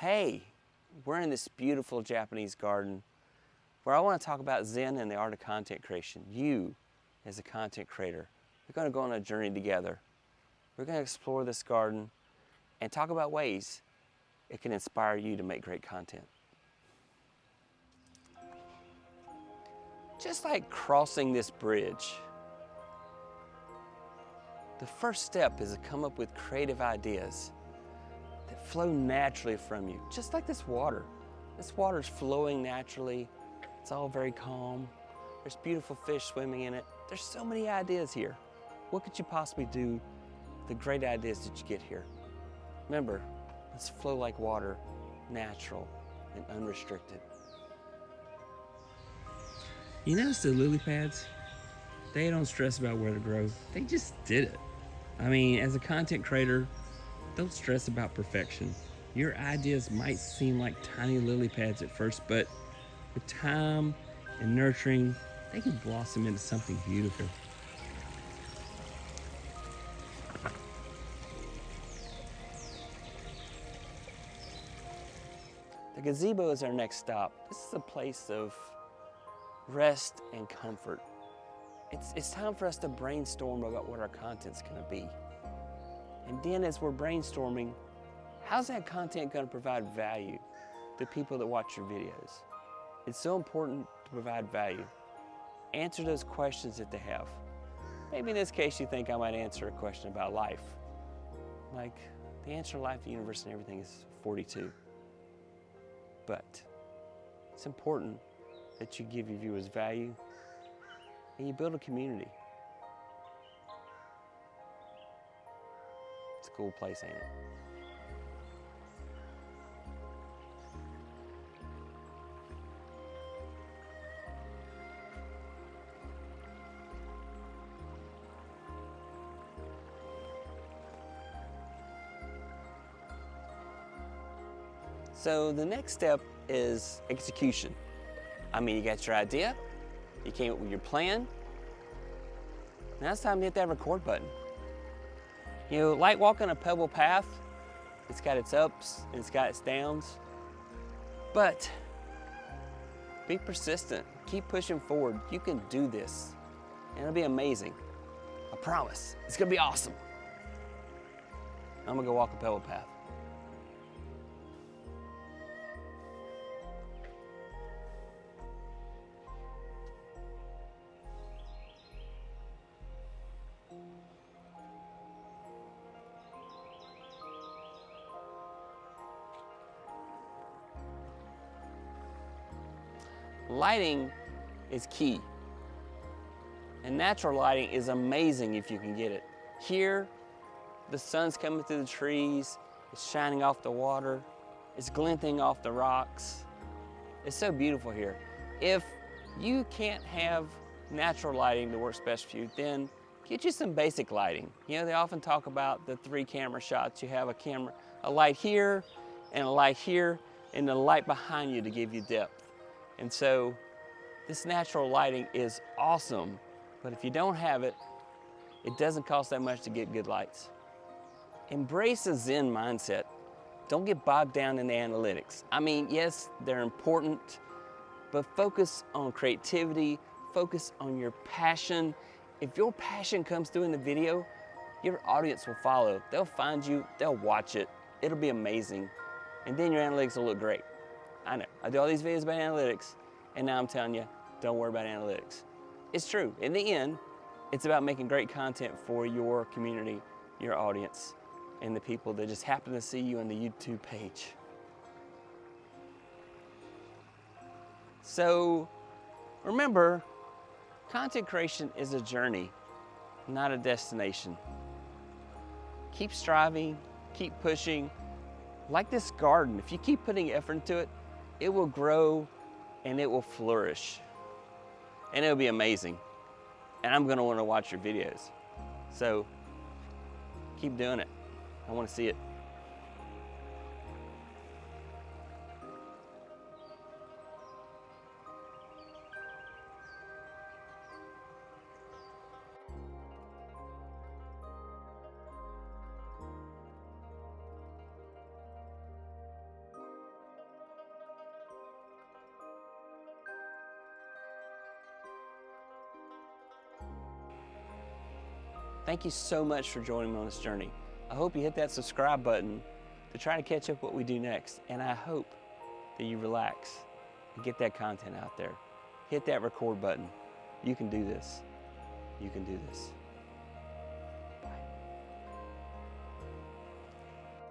Hey, we're in this beautiful Japanese garden where I want to talk about Zen and the art of content creation. You, as a content creator, we're going to go on a journey together. We're going to explore this garden and talk about ways it can inspire you to make great content. Just like crossing this bridge, the first step is to come up with creative ideas that flow naturally from you, just like this water. This water is flowing naturally. It's all very calm. There's beautiful fish swimming in it. There's so many ideas here. What could you possibly do with the great ideas that you get here? Remember, let's flow like water, natural and unrestricted. You notice the lily pads? They don't stress about where to grow. They just did it. I mean, as a content creator, don't stress about perfection. Your ideas might seem like tiny lily pads at first, but with time and nurturing, they can blossom into something beautiful. The gazebo is our next stop. This is a place of rest and comfort. It's time for us to brainstorm about what our content's gonna be. And then as we're brainstorming, how's that content gonna provide value to people that watch your videos? It's so important to provide value. Answer those questions that they have. Maybe in this case you think I might answer a question about life. Like, the answer to life, the universe, and everything is 42. But it's important that you give your viewers value and you build a community. It's a cool place, ain't it? So the next step is execution. I mean, you got your idea, you came up with your plan. Now it's time to hit that record button. You know, like walking a pebble path, it's got its ups and it's got its downs, but be persistent, keep pushing forward. You can do this, and it'll be amazing. I promise, it's gonna be awesome. I'm gonna go walk a pebble path. Lighting is key. And natural lighting is amazing if you can get it. Here, the sun's coming through the trees, it's shining off the water, it's glinting off the rocks. It's so beautiful here. If you can't have natural lighting to work best for you, then get you some basic lighting. You know, they often talk about the 3 camera shots. You have a light here, and a light here, and a light behind you to give you depth. And so this natural lighting is awesome, but if you don't have it, it doesn't cost that much to get good lights. Embrace a Zen mindset. Don't get bogged down in the analytics. I mean, yes, they're important, but focus on creativity, focus on your passion. If your passion comes through in the video, your audience will follow. They'll find you, they'll watch it, it'll be amazing, and then your analytics will look great. I know, I do all these videos about analytics, and now I'm telling you, don't worry about analytics. It's true, in the end, it's about making great content for your community, your audience, and the people that just happen to see you on the YouTube page. So, remember, content creation is a journey, not a destination. Keep striving, keep pushing. Like this garden, if you keep putting effort into it, it will grow and it will flourish. And it'll be amazing. And I'm gonna wanna watch your videos. So keep doing it. I wanna see it. Thank you so much for joining me on this journey. I hope you hit that subscribe button to try to catch up what we do next. And I hope that you relax and get that content out there. Hit that record button. You can do this. You can do this.